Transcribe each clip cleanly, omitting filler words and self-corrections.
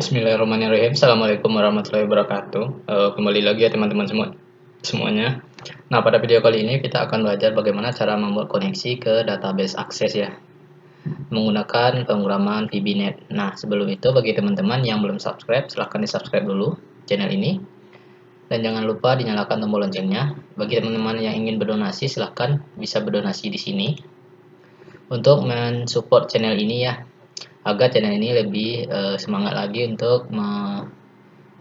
Bismillahirrahmanirrahim. Assalamualaikum warahmatullahi wabarakatuh. Kembali lagi ya teman-teman semuanya. Nah, pada video kali ini kita akan belajar bagaimana cara membuat koneksi ke database akses ya, menggunakan pemrograman VBNet. Nah, sebelum itu bagi teman-teman yang belum subscribe, silahkan di-subscribe dulu channel ini. Dan jangan lupa dinyalakan tombol loncengnya. Bagi teman-teman yang ingin berdonasi, silahkan bisa berdonasi di sini untuk mensupport channel ini ya, agar channel ini lebih semangat lagi untuk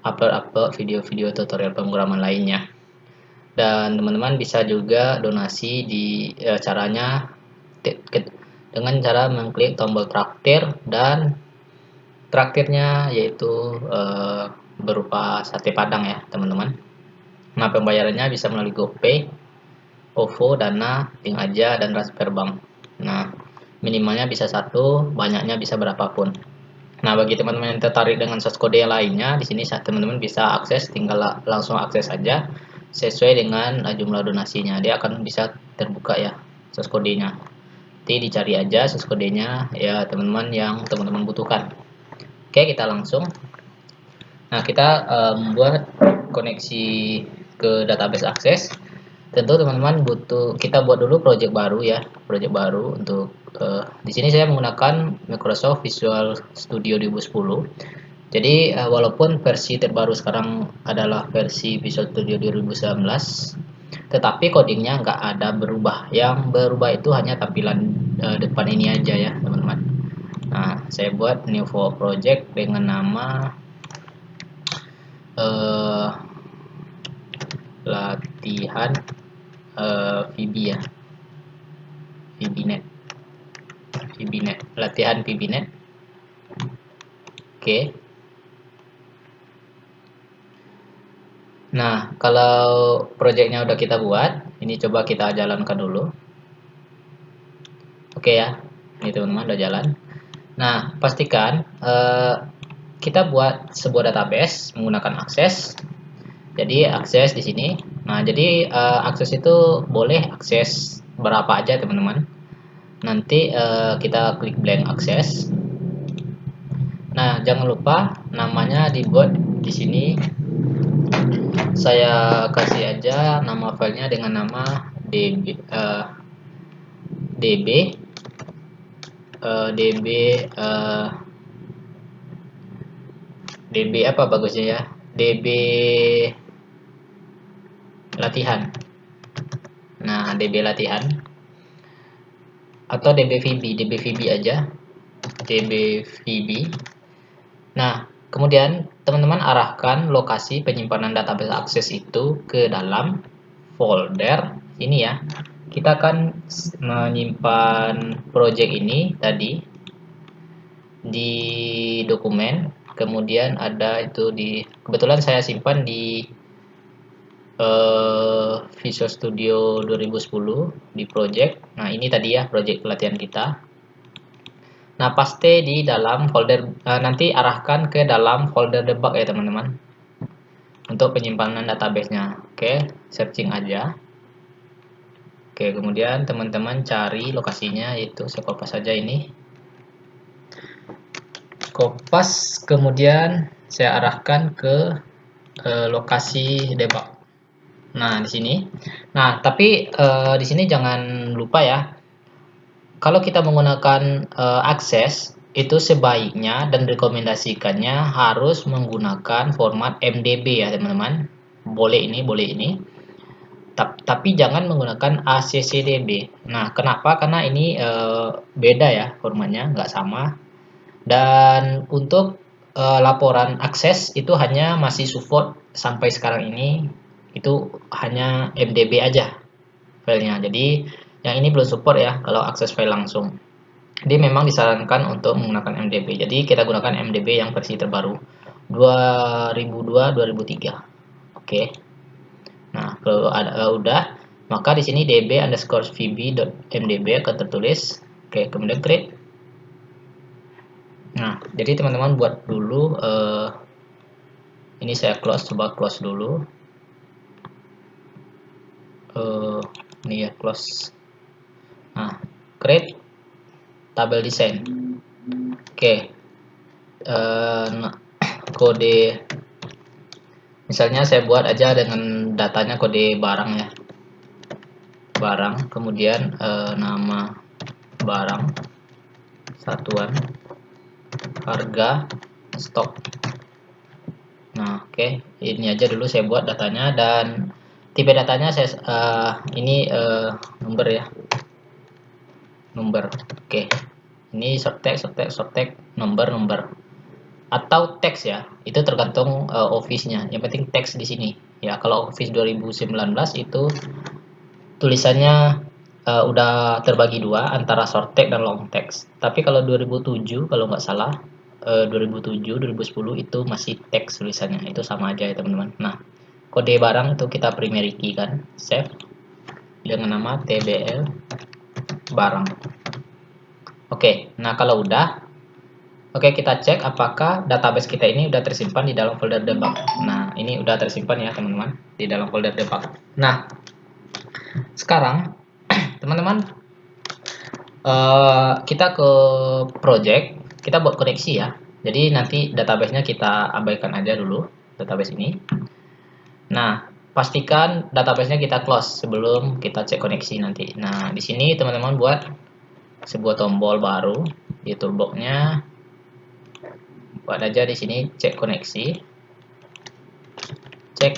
upload video-video tutorial pemrograman lainnya. Dan teman-teman bisa juga donasi di caranya dengan cara mengklik tombol traktir, dan traktirnya yaitu berupa sate padang ya teman-teman. Nah, pembayarannya bisa melalui GoPay, OVO, Dana, Link Aja, dan Raspberry Bank. Nah, minimalnya bisa satu, banyaknya bisa berapapun. Nah, bagi teman-teman yang tertarik dengan source code yang lainnya, di sini teman-teman bisa akses, tinggal langsung akses saja sesuai dengan jumlah donasinya. Dia akan bisa terbuka ya source code-nya. Nanti dicari aja source code-nya ya teman-teman yang teman-teman butuhkan. Oke, kita langsung. Nah, kita membuat koneksi ke database akses. Tentu teman-teman kita buat dulu project baru ya, project baru untuk di sini saya menggunakan Microsoft Visual Studio 2010. Jadi walaupun versi terbaru sekarang adalah versi Visual Studio 2019, tetapi codingnya nggak ada berubah. Yang berubah itu hanya tampilan depan ini aja ya teman-teman. Nah, saya buat new project dengan nama latihan VB ya, VBNet, latihan VBNet. Oke. Nah, kalau projectnya udah kita buat, ini coba kita jalankan dulu. Oke ya, ini teman-teman udah jalan. Nah, pastikan kita buat sebuah database menggunakan akses. Jadi akses di sini. Nah, jadi akses itu boleh akses berapa aja teman-teman. Nanti kita klik blank akses. Nah, jangan lupa namanya dibuat di sini. Saya kasih aja nama filenya dengan nama db apa bagusnya ya, db latihan. Nah, db latihan atau db aja, db. Nah, kemudian teman-teman arahkan lokasi penyimpanan database akses itu ke dalam folder ini ya. Kita akan menyimpan project ini tadi di dokumen, kemudian ada itu kebetulan saya simpan di Visual Studio 2010 di project. Nah, ini tadi ya project pelatihan kita. Nah, paste di dalam folder, nanti arahkan ke dalam folder debug ya teman-teman, untuk penyimpanan databasenya. Oke, searching aja. Oke, kemudian teman-teman cari lokasinya, yaitu saya kopas saja ini. Kopas, kemudian saya arahkan ke lokasi debug. Nah, di sini. Nah, tapi di sini jangan lupa ya, kalau kita menggunakan akses itu sebaiknya dan rekomendasikannya harus menggunakan format MDB ya teman-teman. Boleh ini. Tapi jangan menggunakan ACCDB. Nah, kenapa? Karena ini beda ya formatnya, nggak sama. Dan untuk laporan akses itu hanya masih support sampai sekarang ini, itu hanya MDB aja filenya. Jadi yang ini belum support ya kalau akses file langsung. Jadi memang disarankan untuk menggunakan MDB. Jadi kita gunakan MDB yang versi terbaru 2002-2003. Oke. Nah, kalau udah, maka di sini db_vb.mdb akan tertulis. Oke, kemudian create. Nah, jadi teman-teman buat dulu ini saya coba close dulu. Ini ya close. Nah, create tabel design. Oke. Nah, kode, misalnya saya buat aja dengan datanya kode barang ya, barang, kemudian nama barang, satuan, harga, stok. Nah, oke, ini aja dulu saya buat datanya, dan tipe datanya saya ini number ya, number. Oke, ini short text, number atau teks ya, itu tergantung office-nya. Yang penting teks di sini ya. Kalau Office 2019 itu tulisannya udah terbagi dua antara short text dan long text. Tapi kalau 2007 kalau nggak salah 2007 2010 itu masih teks tulisannya, itu sama aja ya teman-teman. Nah, kode barang itu kita primary key kan, save dengan nama tbl barang. Oke, nah kalau udah, oke, kita cek apakah database kita ini udah tersimpan di dalam folder debug. Nah, ini udah tersimpan ya teman-teman di dalam folder debug. Nah, sekarang teman-teman kita ke project, kita buat koneksi ya. Jadi nanti database-nya kita abaikan aja dulu, database ini. Nah, pastikan database-nya kita close sebelum kita cek koneksi nanti. Nah, di sini teman-teman buat sebuah tombol baru di toolbox-nya. Buat aja di sini cek koneksi. Cek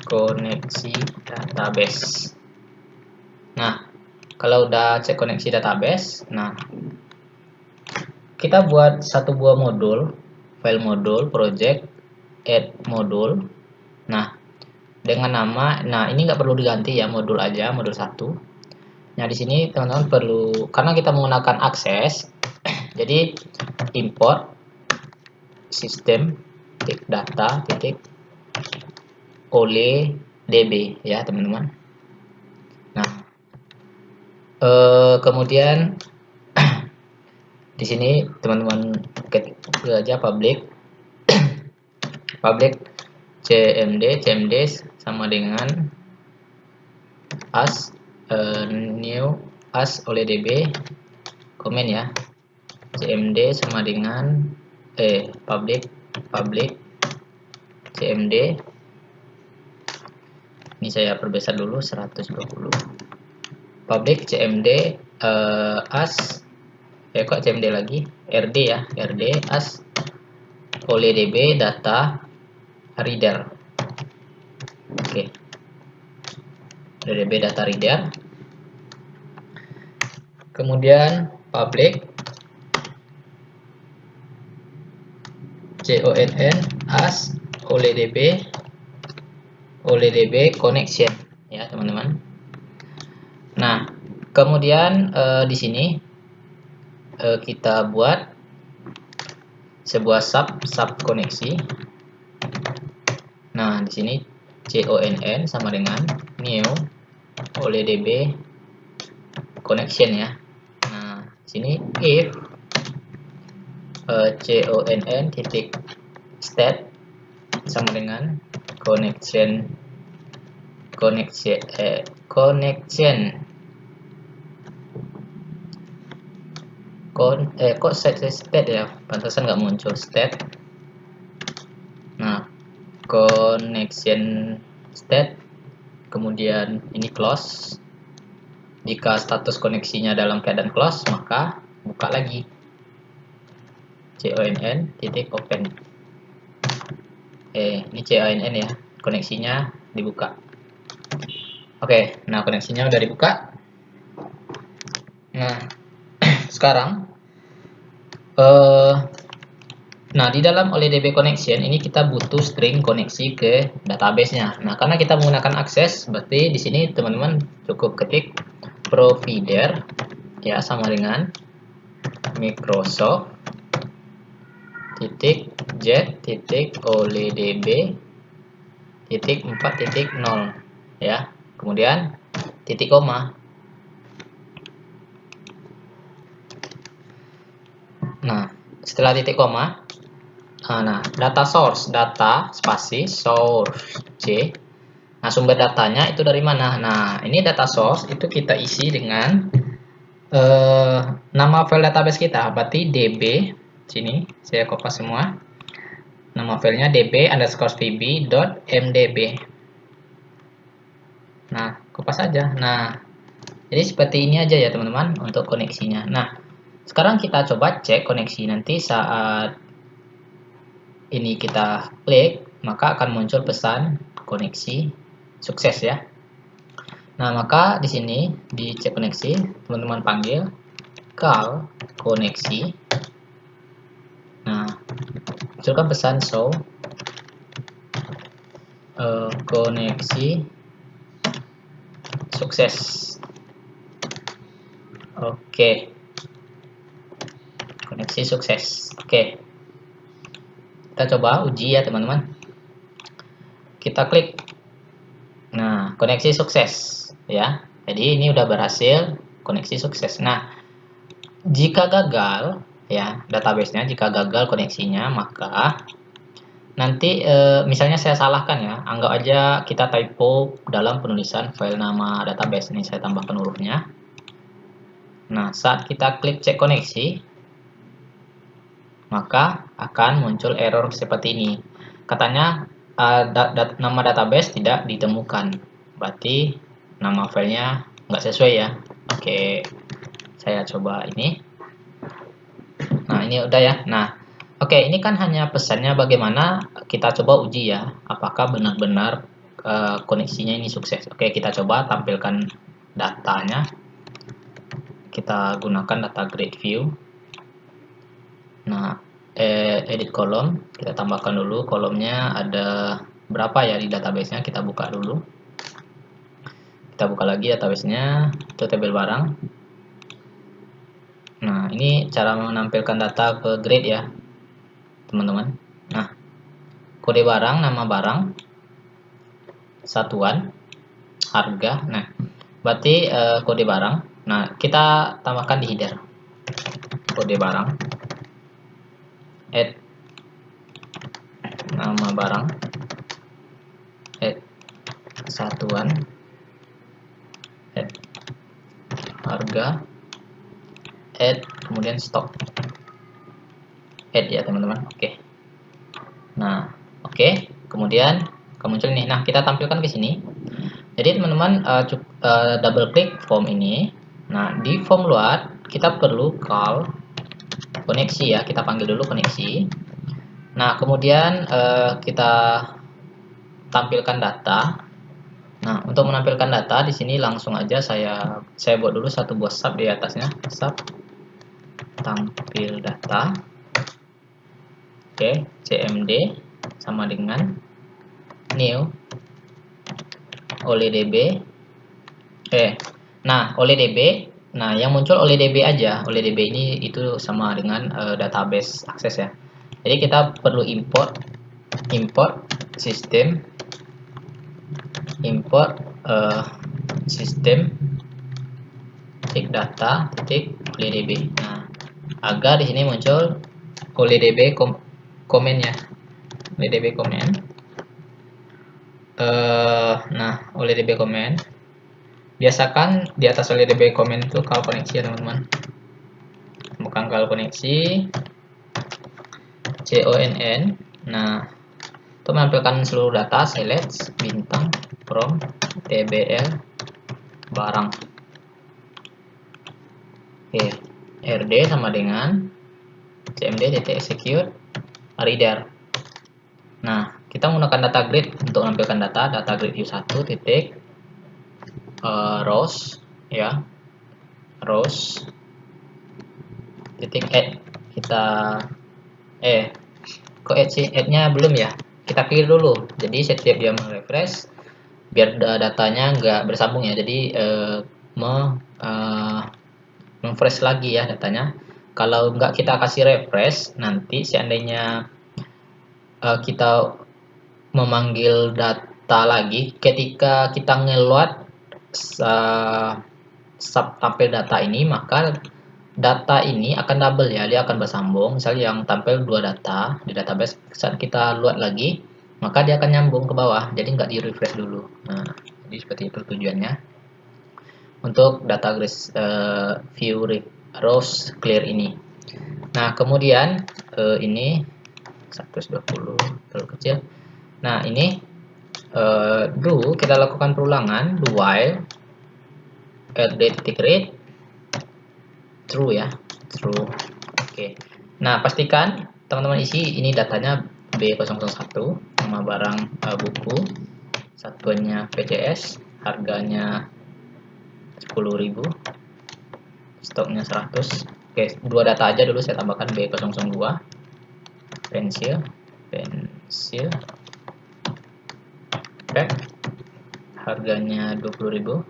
koneksi database. Nah, kalau udah cek koneksi database, nah kita buat satu buah modul, file modul, project, add modul. Nah, dengan nama, nah ini nggak perlu diganti ya, modul aja, modul 1. Nah, di sini teman-teman perlu, karena kita menggunakan akses, jadi import sistem data oleh db ya teman-teman. Nah, kemudian di sini teman-teman ketik aja public cmd sama dengan as new as oleh db komen ya, cmd sama dengan public cmd, ini saya perbesar dulu 120, public cmd as kok cmd lagi, rd ya, rd as oleh db data reader. Oke, db data reader. Kemudian public conn as oleh db connection ya teman-teman. Nah, kemudian di sini kita buat sebuah sub koneksi. Nah, di sini conn sama dengan new oleh db connection ya. Nah, di sini if conn titik state sama dengan connection kok state ya, pantasan nggak muncul state. Nah, connection state, kemudian ini close. Jika status koneksinya dalam keadaan close, maka buka lagi conn titik open. Ini conn ya, koneksinya dibuka. Oke, nah koneksinya udah dibuka. Nah, sekarang nah di dalam oleh db connection ini kita butuh string koneksi ke database-nya. Nah, karena kita menggunakan akses, berarti di sini teman-teman cukup ketik provider ya sama dengan Microsoft titik z titik oleh db titik 4.0 ya, kemudian titik koma. Nah, setelah titik koma, nah data source, data spasi source c. Nah, sumber datanya itu dari mana? Nah, ini data source itu kita isi dengan nama file database kita, berarti db. Sini saya copy semua. Nama filenya db_vb.mdb. Nah, kupas aja. Nah, jadi seperti ini aja ya teman-teman untuk koneksinya. Nah, sekarang kita coba cek koneksi. Nanti saat ini kita klik, maka akan muncul pesan koneksi sukses ya. Nah, maka di sini di cek koneksi, teman-teman panggil call koneksi. Nah, munculkan pesan show koneksi sukses. Oke. Koneksi sukses. Oke. Kita coba uji ya, teman-teman. Kita klik. Nah, koneksi sukses ya. Jadi ini udah berhasil koneksi sukses. Nah, jika gagal ya databasenya, jika gagal koneksinya, maka nanti misalnya saya salahkan ya, anggap aja kita typo dalam penulisan file nama database. Ini saya tambahkan hurufnya. Nah, saat kita klik cek koneksi, maka akan muncul error seperti ini. Katanya nama database tidak ditemukan. Berarti nama filenya nggak sesuai ya. Oke, saya coba ini. Nah, ini udah ya. Nah, oke, ini kan hanya pesannya bagaimana kita coba uji ya, apakah benar-benar koneksinya ini sukses. Oke, kita coba tampilkan datanya. Kita gunakan data grid view. Nah, edit kolom, kita tambahkan dulu kolomnya ada berapa ya di database-nya, kita buka dulu. Kita buka lagi database-nya, itu tabel barang. Nah, ini cara menampilkan data ke grid ya, teman-teman. Nah, kode barang, nama barang, satuan, harga. Nah, berarti kode barang. Nah, kita tambahkan di header. Kode barang, add nama barang, add satuan, add harga, add kemudian stok. Add ya teman-teman. Oke. Nah, oke. Kemudian muncul ini. Nah, kita tampilkan ke sini. Jadi teman-teman double klik form ini. Nah, di form luar kita perlu call koneksi ya. Kita panggil dulu koneksi. Nah, kemudian kita tampilkan data. Nah, untuk menampilkan data di sini langsung aja saya buat dulu satu buah sub di atasnya. Sub tampil data. Oke, cmd sama dengan new oleh db. Nah, oleh db. Nah, yang muncul oleh db aja. Oleh db ini itu sama dengan database akses ya. Jadi kita perlu import sistem, import sistem titik data titik oleh db. Nah, agar di sini muncul oleh db komennya, oleh db komen. Nah, oleh db komen. Biasakan di atas oleh db komen itu call koneksi ya teman-teman. Bukan call koneksi, conn. Nah, untuk menampilkan seluruh data, select bintang from tbl barang. Oke, rd sama dengan cmd.execute reader. Nah, kita menggunakan data grid untuk menampilkan data grid view 1 titik rows ya, rows titik add. Kita kok add-nya belum ya, kita clear dulu. Jadi setiap dia merefresh biar datanya nggak bersambung ya, jadi memfresh lagi ya datanya. Kalau nggak kita kasih refresh, nanti seandainya kita memanggil data lagi, ketika kita ngeload sub tampil data ini, maka data ini akan double ya, dia akan bersambung. Misalnya yang tampil dua data di database, saat kita load lagi, maka dia akan nyambung ke bawah, jadi nggak di refresh dulu. Nah, jadi seperti itu tujuannya untuk data grid view rows clear ini. Nah, kemudian ini 120 terlalu kecil. Nah ini do kita lakukan perulangan, do while rd titik read true ya, true. Oke. Nah pastikan teman-teman isi ini datanya B001, nama barang buku, satuannya PCS, harganya 10.000, stoknya 100. Oke, dua data aja dulu saya tambahkan, B002 pensil pack, harganya 20.000,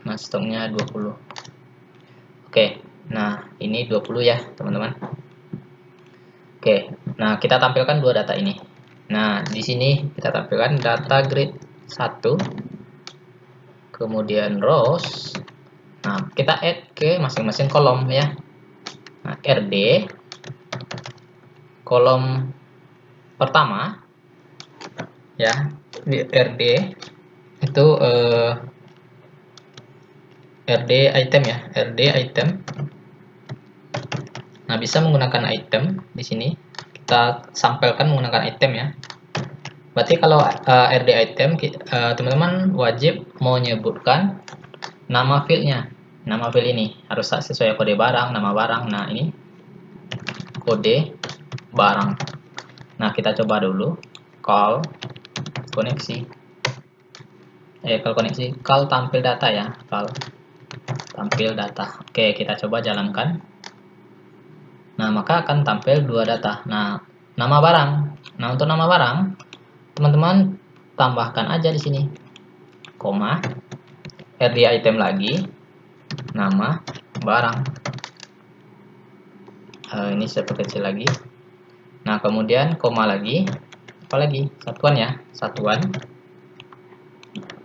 nah stoknya 20. Oke, nah ini 20 ya teman-teman. Oke, nah kita tampilkan dua data ini. Nah di sini kita tampilkan data grid 1, kemudian rows. Nah kita add ke masing-masing kolom ya. Nah RD kolom pertama ya, di RD itu RD item ya, RD item. Nah bisa menggunakan item di sini, kita sampelkan menggunakan item ya. Berarti kalau RD item teman-teman wajib mau menyebutkan nama fieldnya, nama field ini harus sesuai kode barang, nama barang. Nah ini kode barang. Nah kita coba dulu call koneksi, call tampil data ya, call tampil data. Oke, kita coba jalankan. Nah maka akan tampil dua data. Nah nama barang, nah untuk nama barang teman-teman tambahkan aja di sini koma RD item lagi, nama barang. Ini saya perkecil lagi. Nah kemudian koma lagi, apa lagi, satuan ya, satuan,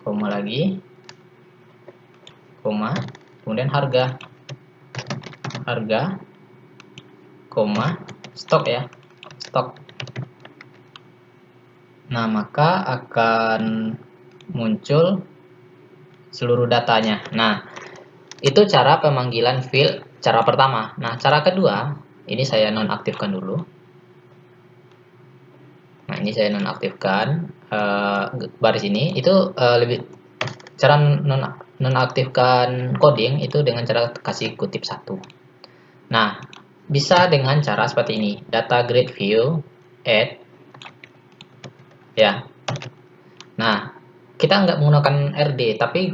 koma lagi, koma, kemudian harga, koma, stok ya, stok. Nah maka akan muncul seluruh datanya. Nah itu cara pemanggilan field cara pertama. Nah cara kedua ini saya nonaktifkan dulu. Nah ini saya nonaktifkan baris ini. Itu lebih cara nonaktifkan coding itu dengan cara kasih kutip satu. Nah bisa dengan cara seperti ini, data grid view add ya. Nah kita nggak menggunakan RD, tapi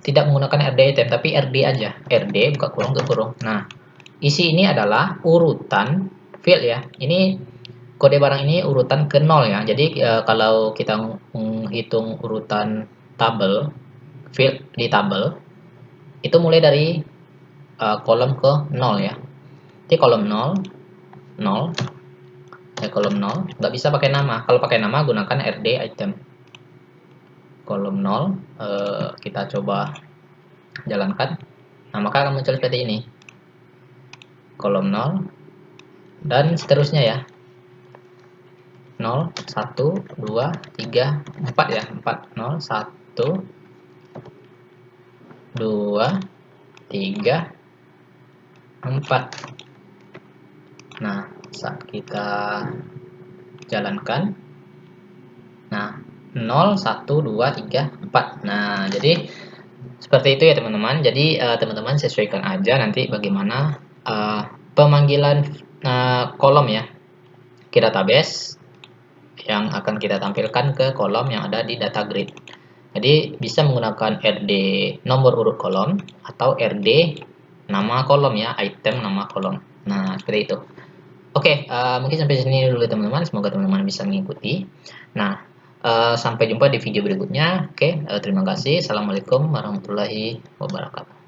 tidak menggunakan RD item, tapi RD aja, RD buka kurung ke kurung. Nah isi ini adalah urutan field ya, ini kode barang ini urutan ke 0 ya. Jadi kalau kita menghitung urutan tabel field di tabel itu mulai dari kolom ke 0 ya. Jadi kolom 0 kolom 0 nggak bisa pakai nama. Kalau pakai nama gunakan RD item. Kolom 0 kita coba jalankan. Nah maka akan muncul seperti ini, kolom 0 dan seterusnya ya, 0 1 2 3 4 ya, 4 0 1 2 3 4. Nah saat kita jalankan, nah 0 1 2 3 4. Nah jadi seperti itu ya teman-teman. Jadi teman-teman sesuaikan aja nanti bagaimana pemanggilan kolom ya ke database yang akan kita tampilkan ke kolom yang ada di data grid. Jadi bisa menggunakan RD nomor urut kolom atau RD nama kolom ya, item nama kolom. Nah seperti itu. Oke, mungkin sampai sini dulu teman-teman. Semoga teman-teman bisa mengikuti. Nah, sampai jumpa di video berikutnya. Oke, terima kasih. Assalamualaikum warahmatullahi wabarakatuh.